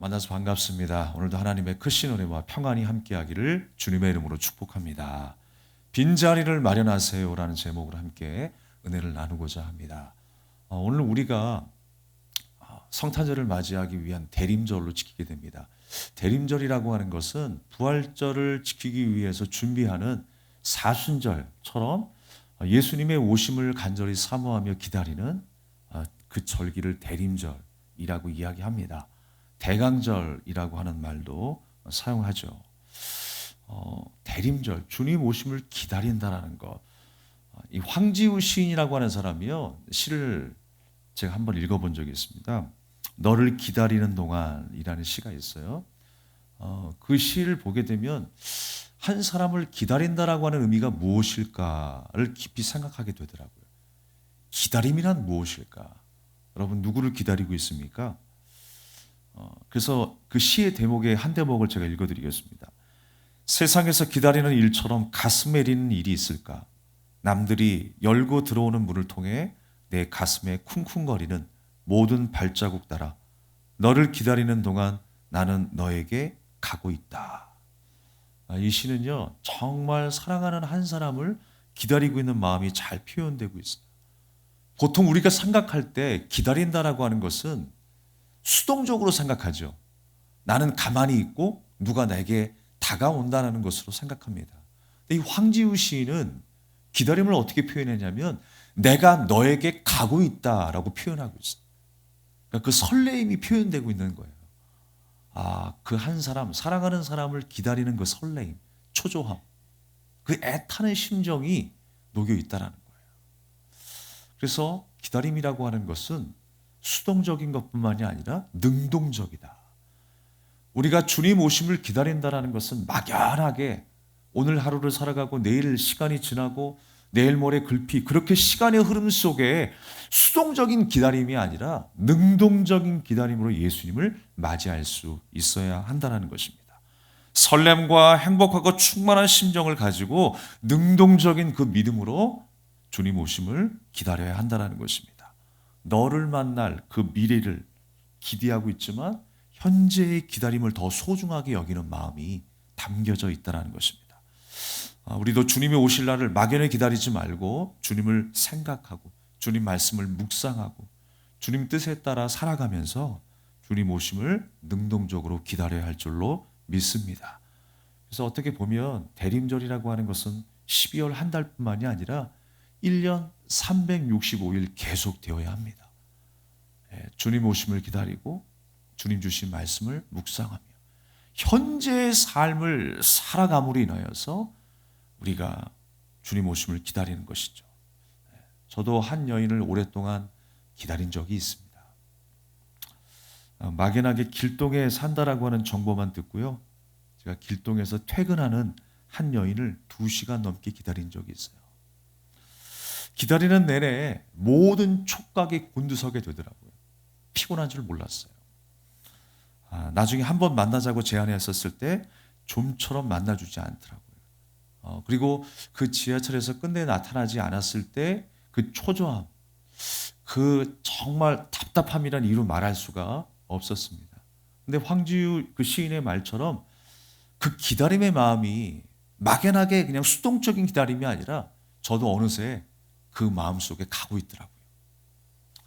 만나서 반갑습니다. 오늘도 하나님의 크신 은혜와 평안이 함께하기를 주님의 이름으로 축복합니다. 빈자리를 마련하세요라는 제목으로 함께 은혜를 나누고자 합니다. 오늘 우리가 성탄절을 맞이하기 위한 대림절로 지키게 됩니다. 대림절이라고 하는 것은 부활절을 지키기 위해서 준비하는 사순절처럼 예수님의 오심을 간절히 사모하며 기다리는 그 절기를 대림절이라고 이야기합니다. 대강절이라고 하는 말도 사용하죠. 대림절, 주님 오심을 기다린다라는 것. 이 황지우 시인이라고 하는 사람이요, 시를 제가 한번 읽어본 적이 있습니다. 너를 기다리는 동안이라는 시가 있어요. 그 시를 보게 되면 한 사람을 기다린다라고 하는 의미가 무엇일까를 깊이 생각하게 되더라고요. 기다림이란 무엇일까? 여러분 누구를 기다리고 있습니까? 그래서 그 시의 대목의 한 대목을 제가 읽어드리겠습니다. 세상에서 기다리는 일처럼 가슴에 리는 일이 있을까? 남들이 열고 들어오는 문을 통해 내 가슴에 쿵쿵거리는 모든 발자국 따라 너를 기다리는 동안 나는 너에게 가고 있다. 이 시는요, 정말 사랑하는 한 사람을 기다리고 있는 마음이 잘 표현되고 있어요. 보통 우리가 생각할 때 기다린다라고 하는 것은 수동적으로 생각하죠. 나는 가만히 있고 누가 내게 다가온다는 것으로 생각합니다. 근데 이 황지우 시인은 기다림을 어떻게 표현했냐면 내가 너에게 가고 있다라고 표현하고 있어요. 그러니까 그 설레임이 표현되고 있는 거예요. 그 한 사람, 사랑하는 사람을 기다리는 그 설레임, 초조함, 그 애타는 심정이 녹여 있다라는 거예요. 그래서 기다림이라고 하는 것은 수동적인 것뿐만이 아니라 능동적이다. 우리가 주님 오심을 기다린다는 것은 막연하게 오늘 하루를 살아가고 내일 시간이 지나고 내일 모레 글피 그렇게 시간의 흐름 속에 수동적인 기다림이 아니라 능동적인 기다림으로 예수님을 맞이할 수 있어야 한다는 것입니다. 설렘과 행복하고 충만한 심정을 가지고 능동적인 그 믿음으로 주님 오심을 기다려야 한다는 것입니다. 너를 만날 그 미래를 기대하고 있지만 현재의 기다림을 더 소중하게 여기는 마음이 담겨져 있다는 것입니다. 우리도 주님이 오실 날을 막연히 기다리지 말고 주님을 생각하고 주님 말씀을 묵상하고 주님 뜻에 따라 살아가면서 주님 오심을 능동적으로 기다려야 할 줄로 믿습니다. 그래서 어떻게 보면 대림절이라고 하는 것은 12월 한 달뿐만이 아니라 1년 365일 계속되어야 합니다. 주님 오심을 기다리고 주님 주신 말씀을 묵상하며 현재의 삶을 살아감으로 인하여서 우리가 주님 오심을 기다리는 것이죠. 저도 한 여인을 오랫동안 기다린 적이 있습니다. 막연하게 길동에 산다라고 하는 정보만 듣고요. 제가 길동에서 퇴근하는 한 여인을 2시간 넘게 기다린 적이 있어요. 기다리는 내내 모든 촉각이 곤두서게 되더라고요. 피곤한 줄 몰랐어요. 나중에 한번 만나자고 제안했었을 때 좀처럼 만나주지 않더라고요. 그리고 그 지하철에서 끝내 나타나지 않았을 때 그 초조함, 그 정말 답답함이란 이루 말할 수가 없었습니다. 근데 황지우 그 시인의 말처럼 그 기다림의 마음이 막연하게 그냥 수동적인 기다림이 아니라 저도 어느새 그 마음 속에 가고 있더라고요.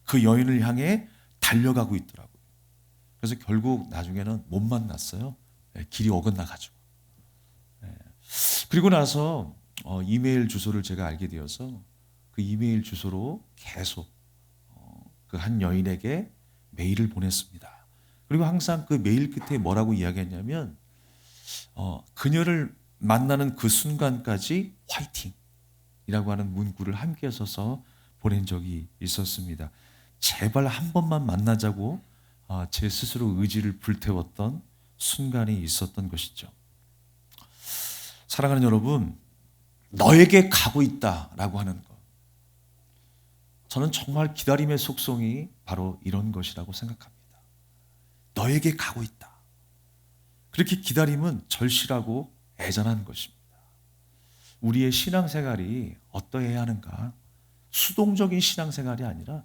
그 여인을 향해 달려가고 있더라고요. 그래서 결국 나중에는 못 만났어요. 길이 어긋나가지고. 그리고 나서 이메일 주소를 제가 알게 되어서 그 이메일 주소로 계속 그 한 여인에게 메일을 보냈습니다. 그리고 항상 그 메일 끝에 뭐라고 이야기했냐면 그녀를 만나는 그 순간까지 화이팅이라고 하는 문구를 함께 써서 보낸 적이 있었습니다. 제발 한 번만 만나자고 제 스스로 의지를 불태웠던 순간이 있었던 것이죠. 사랑하는 여러분, 너에게 가고 있다라고 하는 것. 저는 정말 기다림의 속성이 바로 이런 것이라고 생각합니다. 너에게 가고 있다. 그렇게 기다림은 절실하고 애잔한 것입니다. 우리의 신앙생활이 어떠해야 하는가? 수동적인 신앙생활이 아니라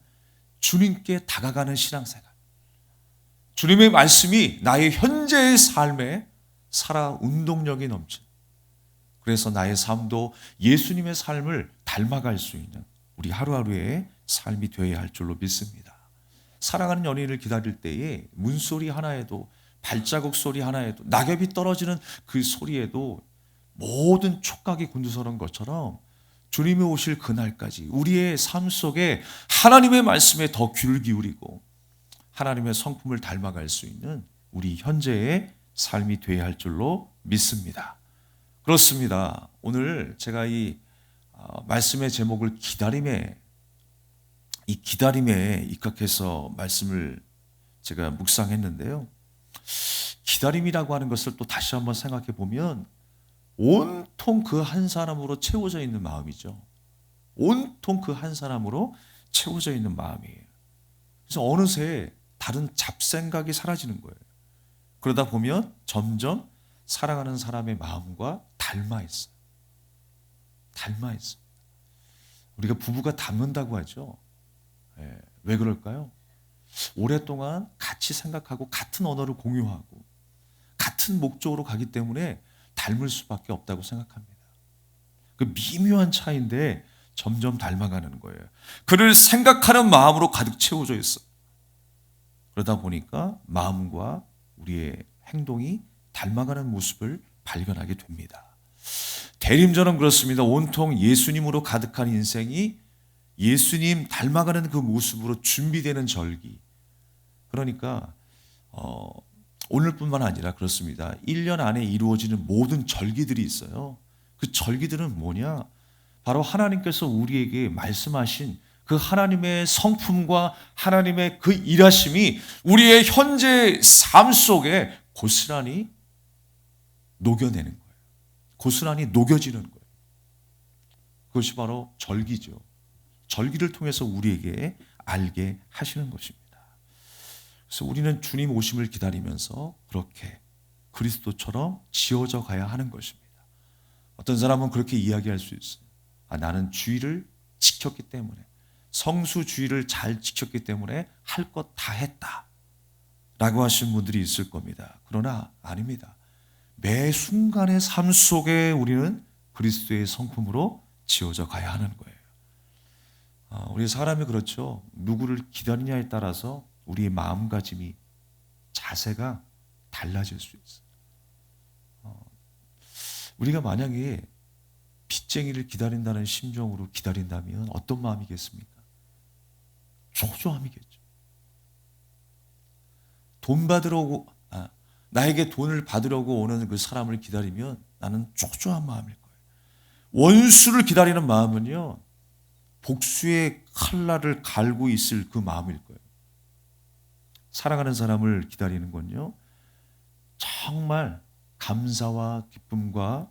주님께 다가가는 신앙생활. 주님의 말씀이 나의 현재의 삶에 살아 운동력이 넘치는, 그래서 나의 삶도 예수님의 삶을 닮아갈 수 있는 우리 하루하루의 삶이 되어야 할 줄로 믿습니다. 사랑하는 연인을 기다릴 때에 문소리 하나에도, 발자국 소리 하나에도, 낙엽이 떨어지는 그 소리에도 모든 촉각이 곤두서는 것처럼 주님이 오실 그날까지 우리의 삶 속에 하나님의 말씀에 더 귀를 기울이고 하나님의 성품을 닮아갈 수 있는 우리 현재의 삶이 되어야 할 줄로 믿습니다. 그렇습니다. 오늘 제가 이 말씀의 제목을 기다림에 입각해서 말씀을 제가 묵상했는데요. 기다림이라고 하는 것을 또 다시 한번 생각해 보면 온통 그 한 사람으로 채워져 있는 마음이죠. 온통 그 한 사람으로 채워져 있는 마음이에요. 그래서 어느새 다른 잡생각이 사라지는 거예요. 그러다 보면 점점 사랑하는 사람의 마음과 닮아 있어요. 닮아 있어요. 우리가 부부가 닮는다고 하죠. 왜 그럴까요? 오랫동안 같이 생각하고 같은 언어를 공유하고 같은 목적으로 가기 때문에 닮을 수밖에 없다고 생각합니다. 그 미묘한 차이인데 점점 닮아가는 거예요. 그를 생각하는 마음으로 가득 채워져 있어. 그러다 보니까 마음과 우리의 행동이 닮아가는 모습을 발견하게 됩니다. 대림절은 그렇습니다. 온통 예수님으로 가득한 인생이 예수님 닮아가는 그 모습으로 준비되는 절기. 그러니까 오늘뿐만 아니라 그렇습니다. 1년 안에 이루어지는 모든 절기들이 있어요. 그 절기들은 뭐냐? 바로 하나님께서 우리에게 말씀하신 그 하나님의 성품과 하나님의 그 일하심이 우리의 현재 삶 속에 고스란히 녹여내는 거예요. 고스란히 녹여지는 거예요. 그것이 바로 절기죠. 절기를 통해서 우리에게 알게 하시는 것입니다. 그래서 우리는 주님 오심을 기다리면서 그렇게 그리스도처럼 지어져 가야 하는 것입니다. 어떤 사람은 그렇게 이야기할 수 있어요. 나는 주의를 지켰기 때문에, 성수주의를 잘 지켰기 때문에 할 것 다 했다 라고 하신 분들이 있을 겁니다. 그러나 아닙니다. 매 순간의 삶 속에 우리는 그리스도의 성품으로 지어져 가야 하는 거예요. 우리 사람이 그렇죠. 누구를 기다리냐에 따라서 우리의 마음가짐이, 자세가 달라질 수 있어요. 우리가 만약에 빚쟁이를 기다린다는 심정으로 기다린다면 어떤 마음이겠습니까? 초조함이겠죠. 나에게 돈을 받으려고 오는 그 사람을 기다리면 나는 초조한 마음일 거예요. 원수를 기다리는 마음은요, 복수의 칼날을 갈고 있을 그 마음일 거예요. 사랑하는 사람을 기다리는 건요, 정말 감사와 기쁨과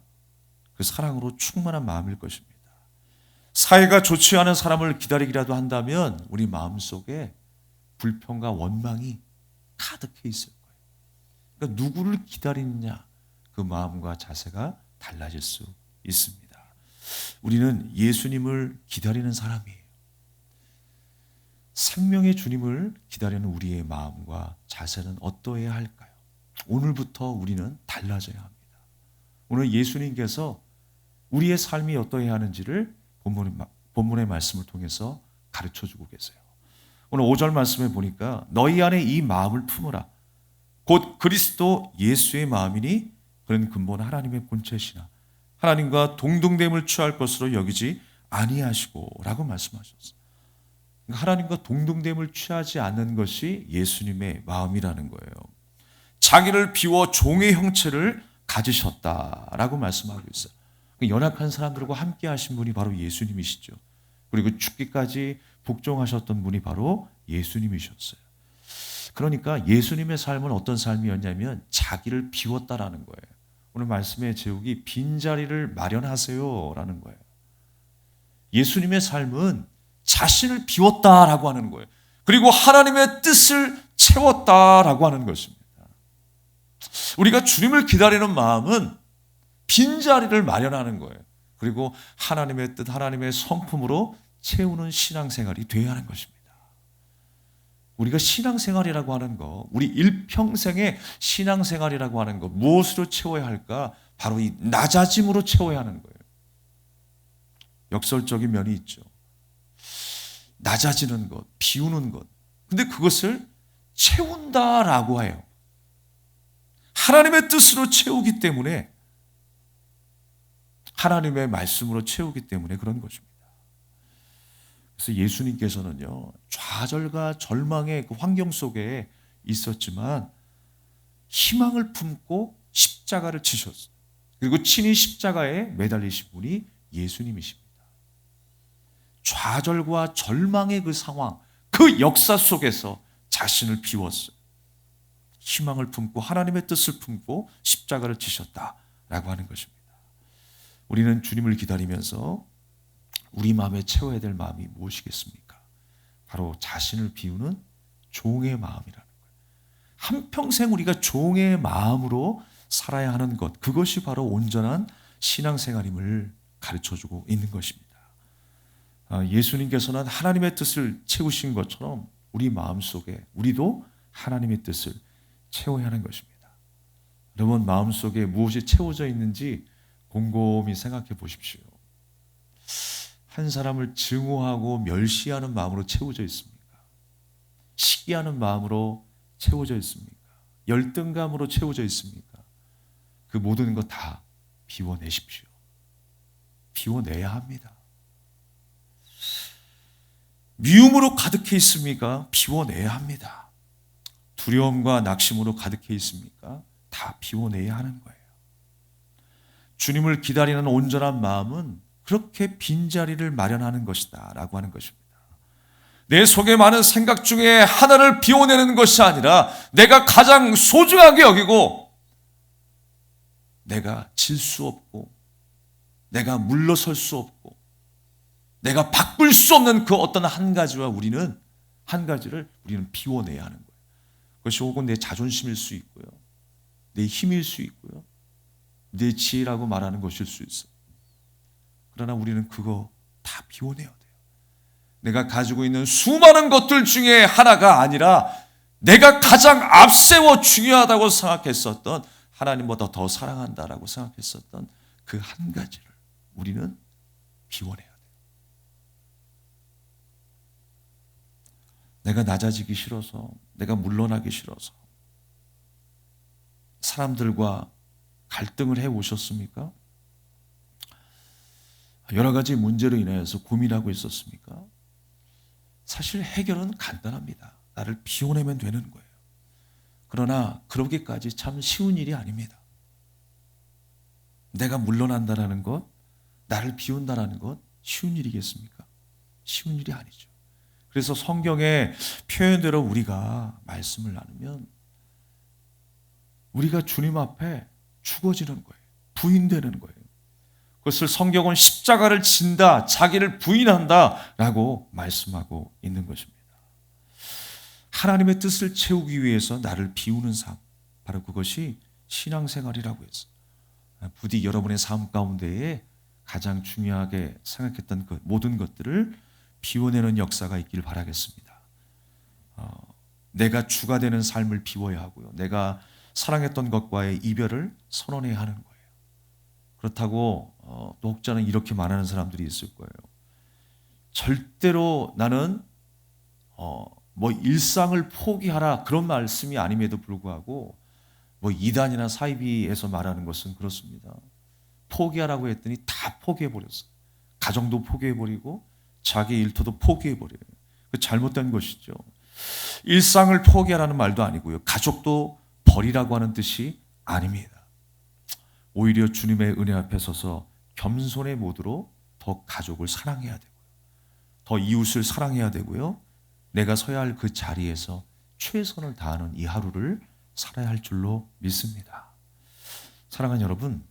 그 사랑으로 충만한 마음일 것입니다. 사이가 좋지 않은 사람을 기다리기라도 한다면 우리 마음속에 불평과 원망이 가득해 있을 거예요. 그러니까 누구를 기다리느냐, 그 마음과 자세가 달라질 수 있습니다. 우리는 예수님을 기다리는 사람이에요. 생명의 주님을 기다리는 우리의 마음과 자세는 어떠해야 할까요? 오늘부터 우리는 달라져야 합니다. 오늘 예수님께서 우리의 삶이 어떠해야 하는지를 본문의 말씀을 통해서 가르쳐주고 계세요. 오늘 5절 말씀에 보니까 너희 안에 이 마음을 품으라. 곧 그리스도 예수의 마음이니 그는 근본 하나님의 본체시나 하나님과 동등됨을 취할 것으로 여기지 아니하시고 라고 말씀하셨어요. 하나님과 동등됨을 취하지 않는 것이 예수님의 마음이라는 거예요. 자기를 비워 종의 형체를 가지셨다라고 말씀하고 있어요. 연약한 사람들과 함께 하신 분이 바로 예수님이시죠. 그리고 죽기까지 복종하셨던 분이 바로 예수님이셨어요. 그러니까 예수님의 삶은 어떤 삶이었냐면 자기를 비웠다라는 거예요. 오늘 말씀의 제목이 빈자리를 마련하세요라는 거예요. 예수님의 삶은 자신을 비웠다라고 하는 거예요. 그리고 하나님의 뜻을 채웠다라고 하는 것입니다. 우리가 주님을 기다리는 마음은 빈자리를 마련하는 거예요. 그리고 하나님의 뜻, 하나님의 성품으로 채우는 신앙생활이 되어야 하는 것입니다. 우리가 신앙생활이라고 하는 거, 우리 일평생의 신앙생활이라고 하는 거 무엇으로 채워야 할까? 바로 이 낮아짐으로 채워야 하는 거예요. 역설적인 면이 있죠. 낮아지는 것, 비우는 것. 근데 그것을 채운다라고 해요. 하나님의 뜻으로 채우기 때문에, 하나님의 말씀으로 채우기 때문에 그런 것입니다. 그래서 예수님께서는요, 좌절과 절망의 그 환경 속에 있었지만 희망을 품고 십자가를 지셨어요. 그리고 친히 십자가에 매달리신 분이 예수님이십니다. 좌절과 절망의 그 상황, 그 역사 속에서 자신을 비웠어요. 희망을 품고 하나님의 뜻을 품고 십자가를 지셨다라고 하는 것입니다. 우리는 주님을 기다리면서 우리 마음에 채워야 될 마음이 무엇이겠습니까? 바로 자신을 비우는 종의 마음이라는 거예요. 한평생 우리가 종의 마음으로 살아야 하는 것, 그것이 바로 온전한 신앙생활임을 가르쳐주고 있는 것입니다. 예수님께서는 하나님의 뜻을 채우신 것처럼 우리 마음속에 우리도 하나님의 뜻을 채워야 하는 것입니다. 여러분, 마음속에 무엇이 채워져 있는지 곰곰이 생각해 보십시오. 한 사람을 증오하고 멸시하는 마음으로 채워져 있습니까? 시기하는 마음으로 채워져 있습니까? 열등감으로 채워져 있습니까? 그 모든 것 다 비워내십시오. 비워내야 합니다. 미움으로 가득해 있습니까? 비워내야 합니다. 두려움과 낙심으로 가득해 있습니까? 다 비워내야 하는 거예요. 주님을 기다리는 온전한 마음은 그렇게 빈자리를 마련하는 것이다 라고 하는 것입니다. 내 속에 많은 생각 중에 하나를 비워내는 것이 아니라 내가 가장 소중하게 여기고 내가 질 수 없고 내가 물러설 수 없고 내가 바꿀 수 없는 그 어떤 한 가지를 우리는 비워내야 하는 거예요. 그것이 혹은 내 자존심일 수 있고요, 내 힘일 수 있고요, 내 지혜라고 말하는 것일 수 있어요. 그러나 우리는 그거 다 비워내야 돼요. 내가 가지고 있는 수많은 것들 중에 하나가 아니라 내가 가장 앞세워 중요하다고 생각했었던, 하나님보다 더 사랑한다라고 생각했었던 그 한 가지를 우리는 비워내야 돼요. 내가 낮아지기 싫어서, 내가 물러나기 싫어서 사람들과 갈등을 해오셨습니까? 여러 가지 문제로 인해서 고민하고 있었습니까? 사실 해결은 간단합니다. 나를 비워내면 되는 거예요. 그러나 그러기까지 참 쉬운 일이 아닙니다. 내가 물러난다는 것, 나를 비운다는 것 쉬운 일이겠습니까? 쉬운 일이 아니죠. 그래서 성경의 표현대로 우리가 말씀을 나누면 우리가 주님 앞에 죽어지는 거예요. 부인되는 거예요. 그것을 성경은 십자가를 진다, 자기를 부인한다 라고 말씀하고 있는 것입니다. 하나님의 뜻을 채우기 위해서 나를 비우는 삶, 바로 그것이 신앙생활이라고 했어요. 부디 여러분의 삶 가운데에 가장 중요하게 생각했던 그 모든 것들을 비워내는 역사가 있기를 바라겠습니다. 내가 주가 되는 삶을 비워야 하고요, 내가 사랑했던 것과의 이별을 선언해야 하는 거예요. 그렇다고 또 혹자는 이렇게 말하는 사람들이 있을 거예요. 절대로 나는 뭐 일상을 포기하라 그런 말씀이 아님에도 불구하고 뭐 이단이나 사이비에서 말하는 것은 그렇습니다. 포기하라고 했더니 다 포기해버렸어요. 가정도 포기해버리고 자기 일터도 포기해버려요. 그 잘못된 것이죠. 일상을 포기하라는 말도 아니고요, 가족도 버리라고 하는 뜻이 아닙니다. 오히려 주님의 은혜 앞에 서서 겸손의 모드로 더 가족을 사랑해야 되고요, 더 이웃을 사랑해야 되고요, 내가 서야 할 그 자리에서 최선을 다하는 이 하루를 살아야 할 줄로 믿습니다. 사랑하는 여러분,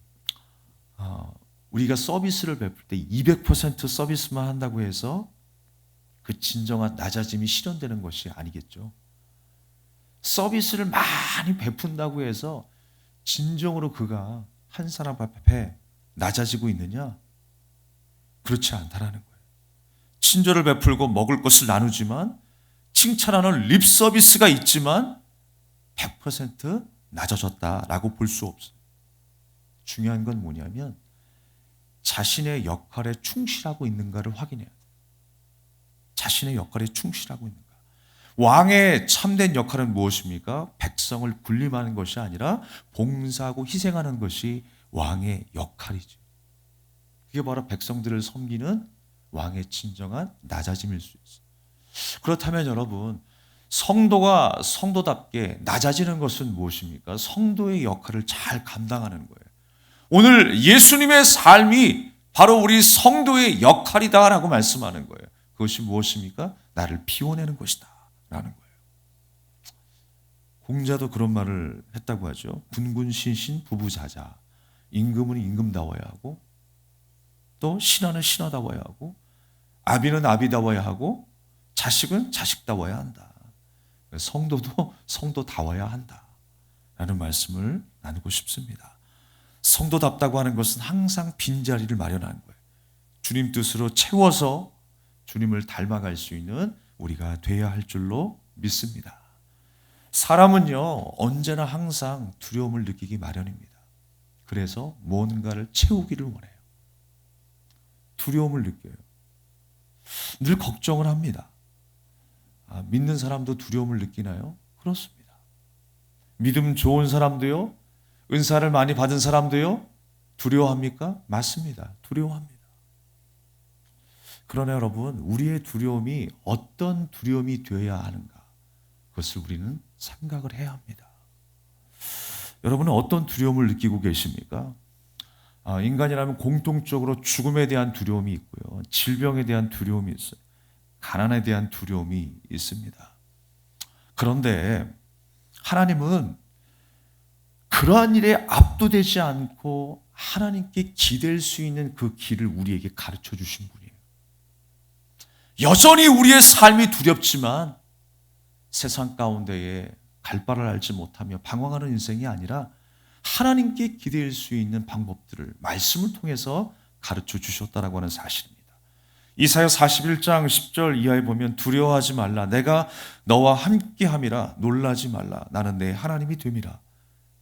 우리가 서비스를 베풀 때 200% 서비스만 한다고 해서 그 진정한 낮아짐이 실현되는 것이 아니겠죠. 서비스를 많이 베푼다고 해서 진정으로 그가 한 사람 앞에 낮아지고 있느냐? 그렇지 않다라는 거예요. 친절을 베풀고 먹을 것을 나누지만 칭찬하는 립 서비스가 있지만 100% 낮아졌다라고 볼 수 없어요. 중요한 건 뭐냐면 자신의 역할에 충실하고 있는가를 확인해야 돼요. 자신의 역할에 충실하고 있는가. 왕의 참된 역할은 무엇입니까? 백성을 군림하는 것이 아니라 봉사하고 희생하는 것이 왕의 역할이죠. 그게 바로 백성들을 섬기는 왕의 진정한 낮아짐일 수 있어요. 그렇다면 여러분, 성도가 성도답게 낮아지는 것은 무엇입니까? 성도의 역할을 잘 감당하는 거예요. 오늘 예수님의 삶이 바로 우리 성도의 역할이다라고 말씀하는 거예요. 그것이 무엇입니까? 나를 피워내는 것이다 라는 거예요. 공자도 그런 말을 했다고 하죠. 군군신신 부부자자. 임금은 임금다워야 하고, 또 신하는 신하다워야 하고, 아비는 아비다워야 하고, 자식은 자식다워야 한다. 성도도 성도다워야 한다 라는 말씀을 나누고 싶습니다. 성도답다고 하는 것은 항상 빈자리를 마련하는 거예요. 주님 뜻으로 채워서 주님을 닮아갈 수 있는 우리가 돼야 할 줄로 믿습니다. 사람은요, 언제나 항상 두려움을 느끼기 마련입니다. 그래서 뭔가를 채우기를 원해요. 두려움을 느껴요. 늘 걱정을 합니다. 믿는 사람도 두려움을 느끼나요? 그렇습니다. 믿음 좋은 사람도요, 은사를 많이 받은 사람도요, 두려워합니까? 맞습니다. 두려워합니다. 그러나 여러분, 우리의 두려움이 어떤 두려움이 되어야 하는가? 그것을 우리는 생각을 해야 합니다. 여러분은 어떤 두려움을 느끼고 계십니까? 인간이라면 공통적으로 죽음에 대한 두려움이 있고요. 질병에 대한 두려움이 있어요. 가난에 대한 두려움이 있습니다. 그런데 하나님은 그러한 일에 압도되지 않고 하나님께 기댈 수 있는 그 길을 우리에게 가르쳐 주신 분이에요. 여전히 우리의 삶이 두렵지만 세상 가운데에 갈 바를 알지 못하며 방황하는 인생이 아니라 하나님께 기댈 수 있는 방법들을 말씀을 통해서 가르쳐 주셨다라고 하는 사실입니다. 이사야 41장 10절 이하에 보면 두려워하지 말라. 내가 너와 함께함이라. 놀라지 말라. 나는 내 하나님이 됨이라.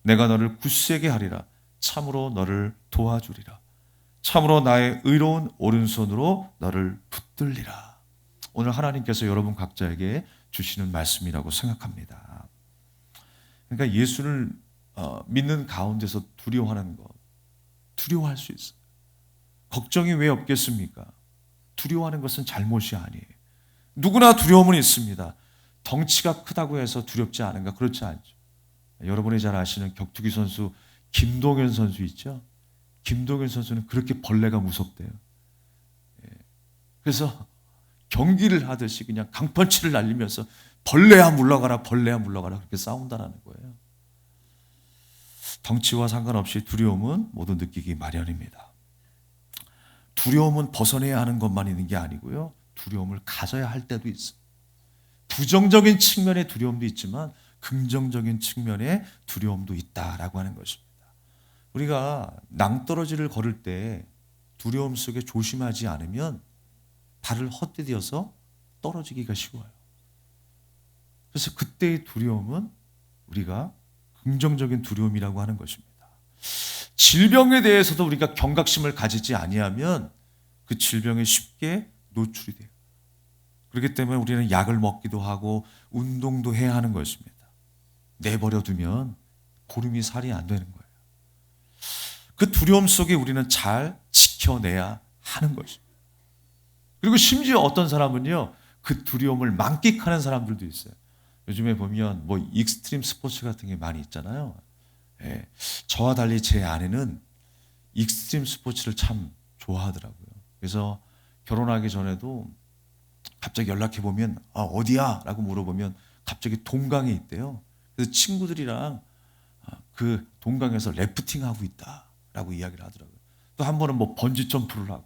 내가 너를 굳세게 하리라. 참으로 너를 도와주리라. 참으로 나의 의로운 오른손으로 너를 붙들리라. 오늘 하나님께서 여러분 각자에게 주시는 말씀이라고 생각합니다. 그러니까 예수를 믿는 가운데서 두려워하는 것, 두려워할 수 있어요. 걱정이 왜 없겠습니까? 두려워하는 것은 잘못이 아니에요. 누구나 두려움은 있습니다. 덩치가 크다고 해서 두렵지 않은가? 그렇지 않죠. 여러분이 잘 아시는 격투기 선수 김동현 선수 있죠? 김동현 선수는 그렇게 벌레가 무섭대요. 그래서 경기를 하듯이 그냥 강펀치를 날리면서 벌레야 물러가라, 벌레야 물러가라 그렇게 싸운다는 거예요. 덩치와 상관없이 두려움은 모두 느끼기 마련입니다. 두려움은 벗어내야 하는 것만 있는 게 아니고요. 두려움을 가져야 할 때도 있어요. 부정적인 측면의 두려움도 있지만 긍정적인 측면의 두려움도 있다라고 하는 것입니다. 우리가 낭떠러지를 걸을 때 두려움 속에 조심하지 않으면 발을 헛디뎌서 떨어지기가 쉬워요. 그래서 그때의 두려움은 우리가 긍정적인 두려움이라고 하는 것입니다. 질병에 대해서도 우리가 경각심을 가지지 아니하면 그 질병에 쉽게 노출이 돼요. 그렇기 때문에 우리는 약을 먹기도 하고 운동도 해야 하는 것입니다. 내버려 두면 보름이 살이 안 되는 거예요. 그 두려움 속에 우리는 잘 지켜내야 하는 것입니다. 그리고 심지어 어떤 사람은요, 그 두려움을 만끽하는 사람들도 있어요. 요즘에 보면 뭐 익스트림 스포츠 같은 게 많이 있잖아요. 예, 저와 달리 제 아내는 익스트림 스포츠를 참 좋아하더라고요. 그래서 결혼하기 전에도 갑자기 연락해 보면 어디야? 라고 물어보면 갑자기 동강에 있대요. 그래서 친구들이랑 그 동강에서 래프팅하고 있다라고 이야기를 하더라고요. 또 한 번은 뭐 번지 점프를 하고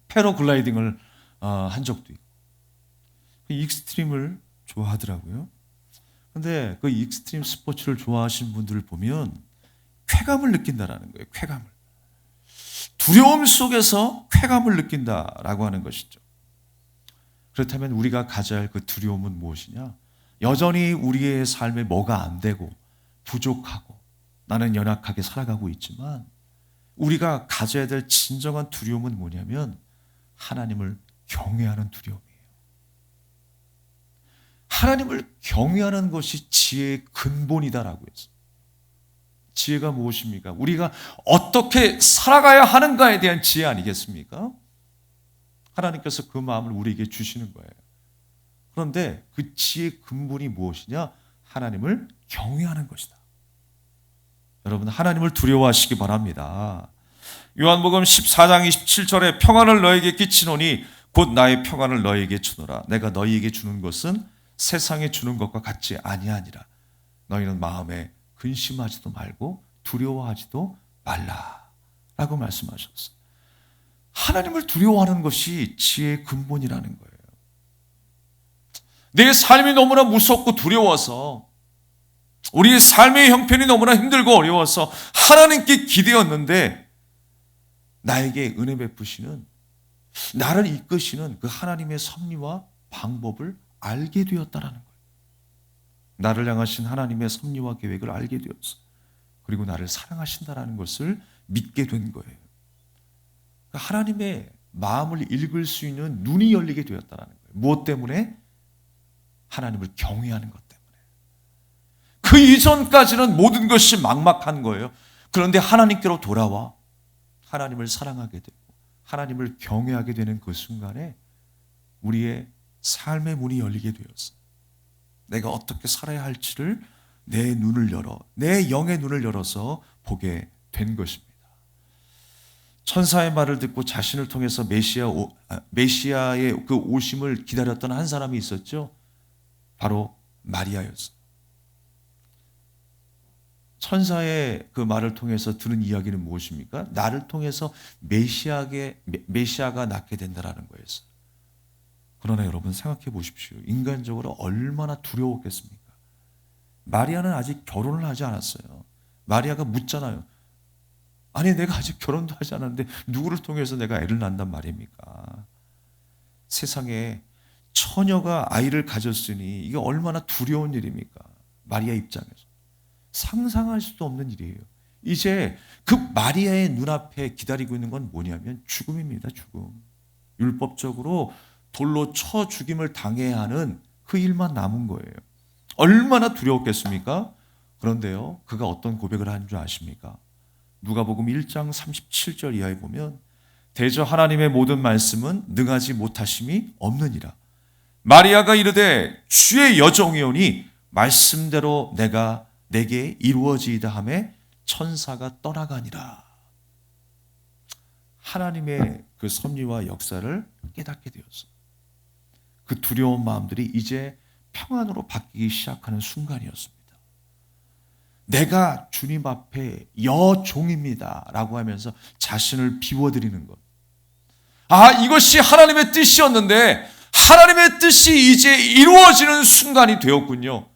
패러글라이딩을 한 적도 있고 익스트림을 좋아하더라고요. 그런데 그 익스트림 스포츠를 좋아하시는 분들을 보면 쾌감을 느낀다라는 거예요. 쾌감을. 두려움 속에서 쾌감을 느낀다라고 하는 것이죠. 그렇다면 우리가 가져야 할 그 두려움은 무엇이냐? 여전히 우리의 삶에 뭐가 안 되고 부족하고 나는 연약하게 살아가고 있지만 우리가 가져야 될 진정한 두려움은 뭐냐면 하나님을 경외하는 두려움이에요. 하나님을 경외하는 것이 지혜의 근본이다라고 했어요. 지혜가 무엇입니까? 우리가 어떻게 살아가야 하는가에 대한 지혜 아니겠습니까? 하나님께서 그 마음을 우리에게 주시는 거예요. 그런데 그 지혜의 근본이 무엇이냐? 하나님을 경외하는 것이다. 여러분, 하나님을 두려워하시기 바랍니다. 요한복음 14장 27절에 평안을 너에게 끼치노니 곧 나의 평안을 너에게 주노라. 내가 너희에게 주는 것은 세상에 주는 것과 같지 아니하니라. 너희는 마음에 근심하지도 말고 두려워하지도 말라라고 말씀하셨어요. 하나님을 두려워하는 것이 지혜의 근본이라는 거예요. 내 삶이 너무나 무섭고 두려워서 우리의 삶의 형편이 너무나 힘들고 어려워서 하나님께 기대었는데 나에게 은혜 베푸시는 나를 이끄시는 그 하나님의 섭리와 방법을 알게 되었다라는 거예요. 나를 향하신 하나님의 섭리와 계획을 알게 되었어. 그리고 나를 사랑하신다라는 것을 믿게 된 거예요. 하나님의 마음을 읽을 수 있는 눈이 열리게 되었다라는 거예요. 무엇 때문에? 하나님을 경외하는 것 때문에. 그 이전까지는 모든 것이 막막한 거예요. 그런데 하나님께로 돌아와 하나님을 사랑하게 되고 하나님을 경외하게 되는 그 순간에 우리의 삶의 문이 열리게 되었어요. 내가 어떻게 살아야 할지를 내 눈을 열어, 내 영의 눈을 열어서 보게 된 것입니다. 천사의 말을 듣고 자신을 통해서 메시아의 그 오심을 기다렸던 한 사람이 있었죠. 바로 마리아였어요. 천사의 그 말을 통해서 들은 이야기는 무엇입니까? 나를 통해서 메시아가 낳게 된다라는 거였어요. 그러나 여러분 생각해 보십시오. 인간적으로 얼마나 두려웠겠습니까? 마리아는 아직 결혼을 하지 않았어요. 마리아가 묻잖아요. 아니 내가 아직 결혼도 하지 않았는데 누구를 통해서 내가 애를 낳는단 말입니까? 세상에 처녀가 아이를 가졌으니 이게 얼마나 두려운 일입니까? 마리아 입장에서. 상상할 수도 없는 일이에요. 이제 그 마리아의 눈앞에 기다리고 있는 건 뭐냐면 죽음입니다. 죽음. 율법적으로 돌로 쳐 죽임을 당해야 하는 그 일만 남은 거예요. 얼마나 두려웠겠습니까? 그런데요, 그가 어떤 고백을 한 줄 아십니까? 누가복음 1장 37절 이하에 보면 대저 하나님의 모든 말씀은 능하지 못하심이 없느니라. 마리아가 이르되 주의 여종이오니 말씀대로 내게 이루어지이다 하매 천사가 떠나가니라. 하나님의 그 섭리와 역사를 깨닫게 되었어요. 그 두려운 마음들이 이제 평안으로 바뀌기 시작하는 순간이었습니다. 내가 주님 앞에 여종입니다 라고 하면서 자신을 비워드리는 것. 이것이 하나님의 뜻이었는데 하나님의 뜻이 이제 이루어지는 순간이 되었군요.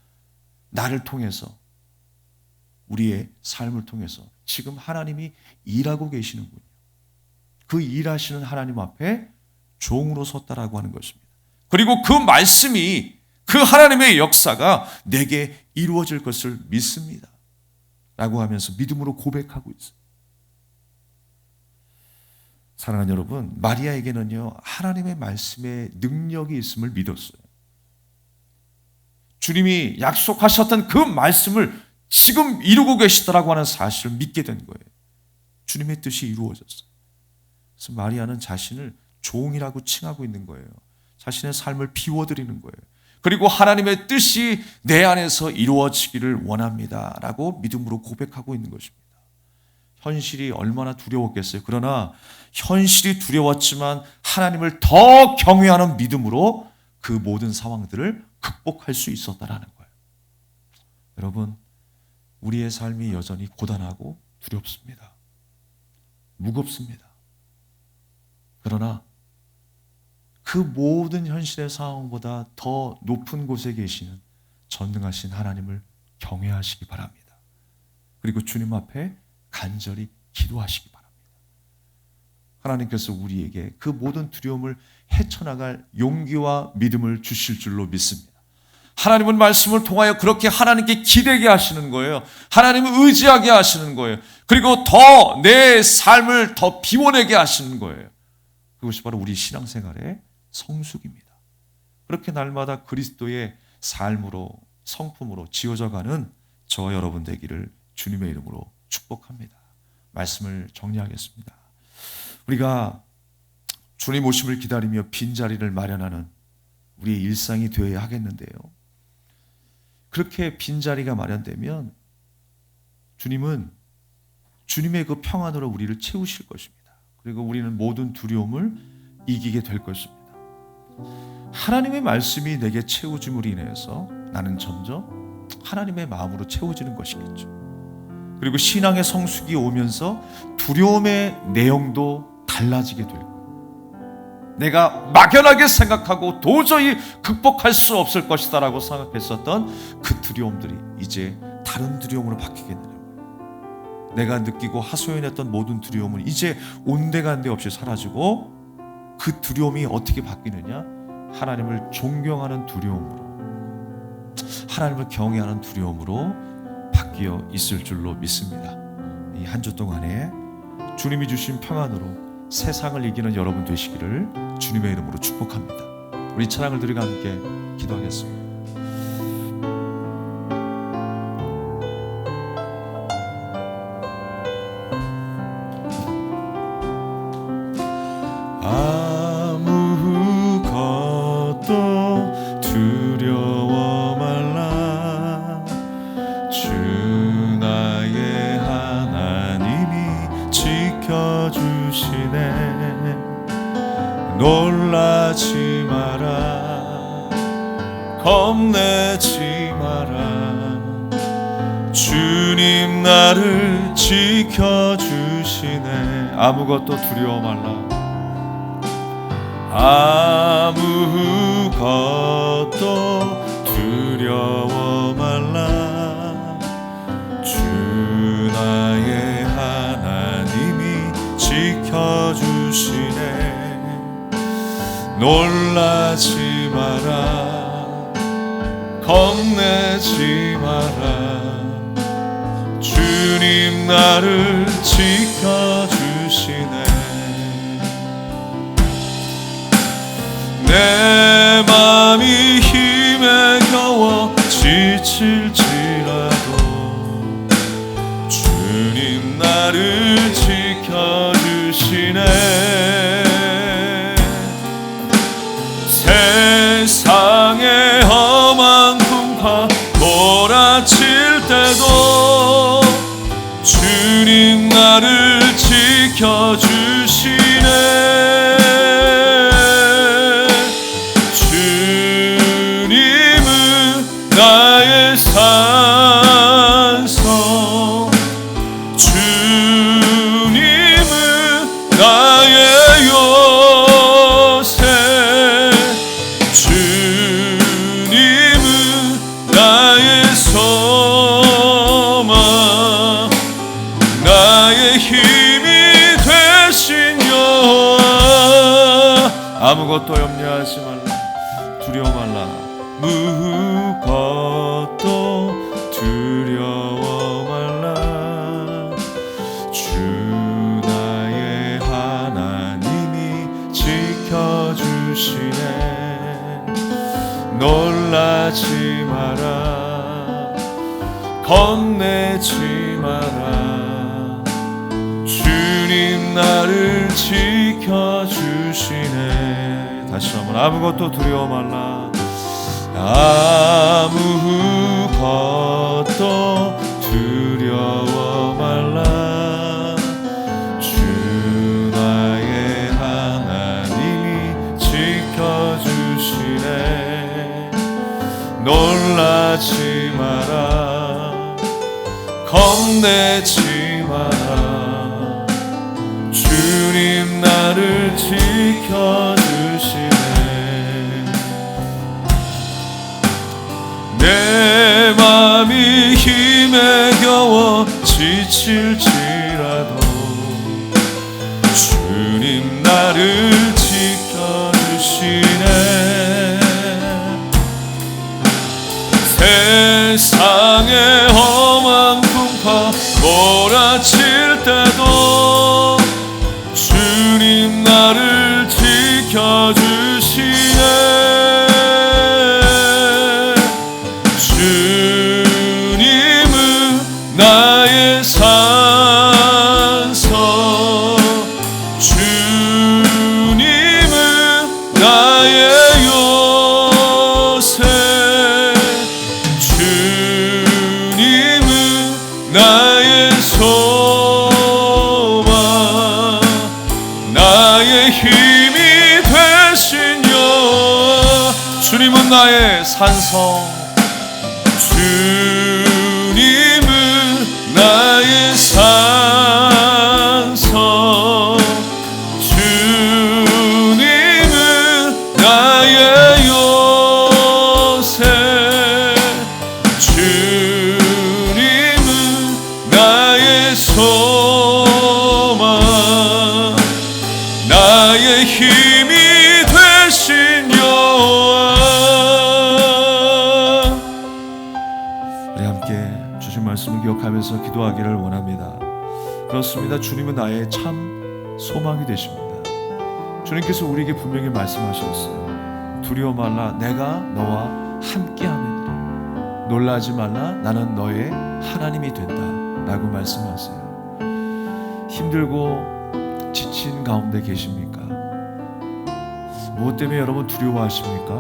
나를 통해서, 우리의 삶을 통해서 지금 하나님이 일하고 계시는군요. 그 일하시는 하나님 앞에 종으로 섰다라고 하는 것입니다. 그리고 그 말씀이, 그 하나님의 역사가 내게 이루어질 것을 믿습니다 라고 하면서 믿음으로 고백하고 있어요. 사랑하는 여러분, 마리아에게는요 하나님의 말씀에 능력이 있음을 믿었어요. 주님이 약속하셨던 그 말씀을 지금 이루고 계시다라고 하는 사실을 믿게 된 거예요. 주님의 뜻이 이루어졌어요. 그래서 마리아는 자신을 종이라고 칭하고 있는 거예요. 자신의 삶을 비워드리는 거예요. 그리고 하나님의 뜻이 내 안에서 이루어지기를 원합니다 라고 믿음으로 고백하고 있는 것입니다. 현실이 얼마나 두려웠겠어요. 그러나 현실이 두려웠지만 하나님을 더 경외하는 믿음으로 그 모든 상황들을 극복할 수 있었다라는 거예요. 여러분, 우리의 삶이 여전히 고단하고 두렵습니다. 무겁습니다. 그러나 그 모든 현실의 상황보다 더 높은 곳에 계시는 전능하신 하나님을 경외하시기 바랍니다. 그리고 주님 앞에 간절히 기도하시기 바랍니다. 하나님께서 우리에게 그 모든 두려움을 헤쳐나갈 용기와 믿음을 주실 줄로 믿습니다. 하나님은 말씀을 통하여 그렇게 하나님께 기대게 하시는 거예요. 하나님을 의지하게 하시는 거예요. 그리고 더 내 삶을 더 비워내게 하시는 거예요. 그것이 바로 우리 신앙생활의 성숙입니다. 그렇게 날마다 그리스도의 삶으로, 성품으로 지어져가는 저와 여러분 되기를 주님의 이름으로 축복합니다. 말씀을 정리하겠습니다. 우리가 주님 오심을 기다리며 빈자리를 마련하는 우리의 일상이 되어야 하겠는데요. 그렇게 빈자리가 마련되면 주님은 주님의 그 평안으로 우리를 채우실 것입니다. 그리고 우리는 모든 두려움을 이기게 될 것입니다. 하나님의 말씀이 내게 채워짐으로 인해서 나는 점점 하나님의 마음으로 채워지는 것이겠죠. 그리고 신앙의 성숙이 오면서 두려움의 내용도 달라지게 될 거예요. 내가 막연하게 생각하고 도저히 극복할 수 없을 것이다 라고 생각했었던 그 두려움들이 이제 다른 두려움으로 바뀌게 되는 거예요. 내가 느끼고 하소연했던 모든 두려움은 이제 온데간데 없이 사라지고, 그 두려움이 어떻게 바뀌느냐? 하나님을 존경하는 두려움으로, 하나님을 경외하는 두려움으로 바뀌어 있을 줄로 믿습니다. 이 한 주 동안에 주님이 주신 평안으로 세상을 이기는 여러분 되시기를 주님의 이름으로 축복합니다. 우리 찬양을 드리고 함께 기도하겠습니다. 아무것도 두려워 말라. 주 나의 하나님이 지켜주시네. 놀라지 마라, 겁내지 마라. 주님 나를 지켜주시네. 아무것도 두려워 말라. 아무것도 두려워 말라. 주 나의 하나님이 지켜주시네. 놀라지 마라, 겁내지 마라. 주님 나를 지켜주시네. 내 맘이 힘에 겨워 지칠지라도 주님 나를 지켜주시네. 세상의 험한 풍파 몰아칠 때도 주님 나를 지켜주시네. 주님은 나의 산성, 주님은 나의 요새, 주님은 나의 소망, 나의 힘이 되신 여호와. 아무것도 염려하지 말라, 두려워 말라. 무것도 두려워 말라. 주 나의 하나님이 지켜주시네. 놀라지 마라, 겁내지 마라. 주님 나를 지켜주시네. 다시 한번 아무것도 두려워 말라. 아무것도 두려워 말라. 주 나의 하나님이 지켜주시네. 놀라지 마라, 겁내지 마라. 주님 나를 지켜주시네. 내 맘이 힘에 겨워 지칠지라도 주님 주님은 나의 산성, 주님은 나의 요새, 주님은 나의 소망, 나의 힘이 되신 여호와. 주님은 나의 산성, 주님은 나의 산성, 주님은 나의 요새, 주님은 나의 소망, 나의 힘이 되신 여호와. 우리 함께 주신 말씀을 기억하면서 기도하기를 원합니다. 그렇습니다. 주님은 나의 참 소망이 되십니다. 주님께서 우리에게 분명히 말씀하셨어요. 두려워 말라, 내가 너와 함께함이니라. 놀라지 말라, 나는 너의 하나님이 된다 라고 말씀하세요. 힘들고 지친 가운데 계십니까? 무엇 때문에 여러분 두려워하십니까?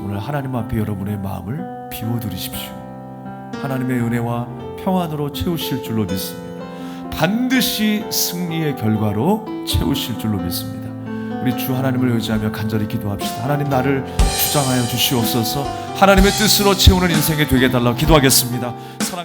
오늘 하나님 앞에 여러분의 마음을 비워드리십시오. 하나님의 은혜와 평안으로 채우실 줄로 믿습니다. 반드시 승리의 결과로 채우실 줄로 믿습니다. 우리 주 하나님을 의지하며 간절히 기도합시다. 하나님, 나를 주장하여 주시옵소서. 하나님의 뜻으로 채우는 인생이 되게 해달라고 기도하겠습니다. 사랑해